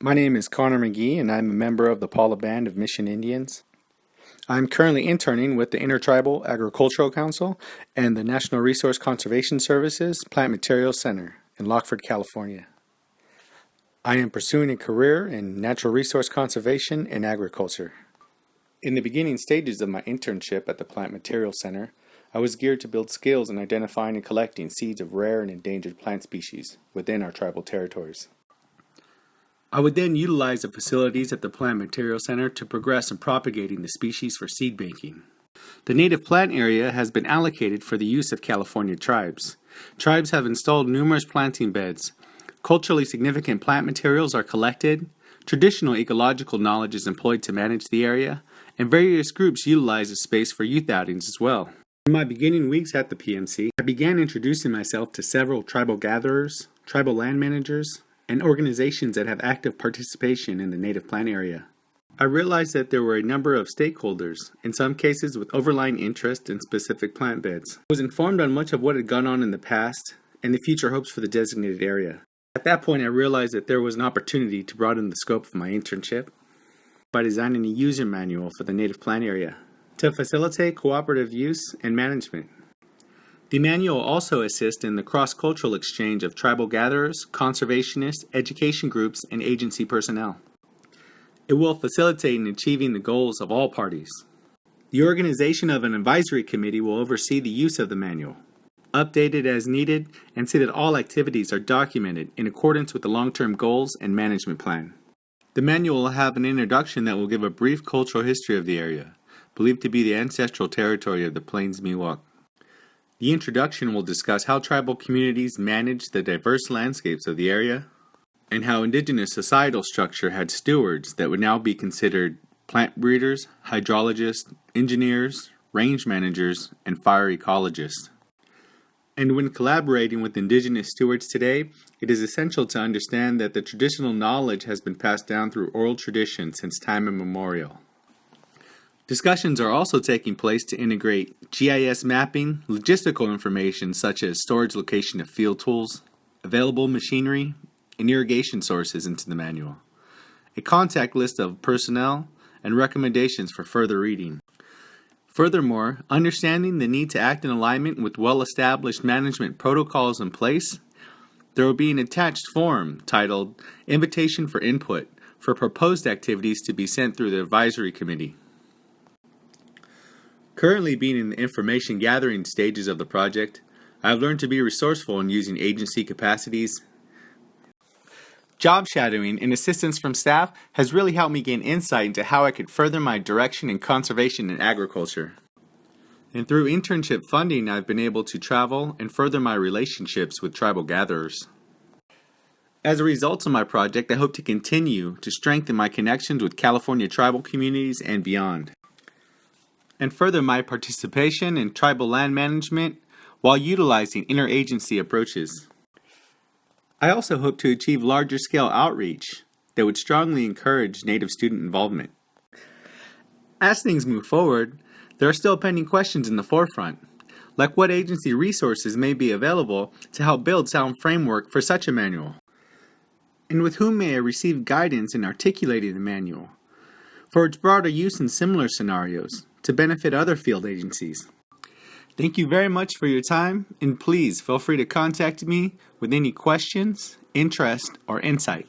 My name is Connor McGee, and I'm a member of the Paula Band of Mission Indians. I'm currently interning with the Intertribal Agricultural Council and the National Resource Conservation Service's Plant Materials Center in Lockford, California. I am pursuing a career in natural resource conservation and agriculture. In the beginning stages of my internship at the Plant Materials Center, I was geared to build skills in identifying and collecting seeds of rare and endangered plant species within our tribal territories. I would then utilize the facilities at the Plant Materials Center to progress in propagating the species for seed banking. The native plant area has been allocated for the use of California tribes. Tribes have installed numerous planting beds. Culturally significant plant materials are collected, traditional ecological knowledge is employed to manage the area, and various groups utilize the space for youth outings as well. In my beginning weeks at the PMC, I began introducing myself to several tribal gatherers, tribal land managers, and organizations that have active participation in the native plant area. I realized that there were a number of stakeholders, in some cases with overlying interest in specific plant beds. I was informed on much of what had gone on in the past and the future hopes for the designated area. At that point, I realized that there was an opportunity to broaden the scope of my internship by designing a user manual for the native plant area to facilitate cooperative use and management. The manual also assists in the cross-cultural exchange of tribal gatherers, conservationists, education groups, and agency personnel. It will facilitate in achieving the goals of all parties. The organization of an advisory committee will oversee the use of the manual, update it as needed, and see that all activities are documented in accordance with the long-term goals and management plan. The manual will have an introduction that will give a brief cultural history of the area, believed to be the ancestral territory of the Plains Miwok. The introduction will discuss how tribal communities manage the diverse landscapes of the area and how indigenous societal structure had stewards that would now be considered plant breeders, hydrologists, engineers, range managers, and fire ecologists. And when collaborating with indigenous stewards today, it is essential to understand that the traditional knowledge has been passed down through oral tradition since time immemorial. Discussions are also taking place to integrate GIS mapping, logistical information such as storage location of field tools, available machinery, and irrigation sources into the manual, a contact list of personnel, and recommendations for further reading. Furthermore, understanding the need to act in alignment with well-established management protocols in place, there will be an attached form titled Invitation for Input for proposed activities to be sent through the advisory committee. Currently being in the information gathering stages of the project, I have learned to be resourceful in using agency capacities. Job shadowing and assistance from staff has really helped me gain insight into how I could further my direction in conservation and agriculture. And through internship funding, I've been able to travel and further my relationships with tribal gatherers. As a result of my project, I hope to continue to strengthen my connections with California tribal communities and beyond, and further my participation in tribal land management while utilizing interagency approaches. I also hope to achieve larger scale outreach that would strongly encourage Native student involvement. As things move forward, there are still pending questions in the forefront, like what agency resources may be available to help build sound framework for such a manual, and with whom may I receive guidance in articulating the manual for its broader use in similar scenarios to benefit other field agencies. Thank you very much for your time, and please feel free to contact me with any questions, interest, or insight.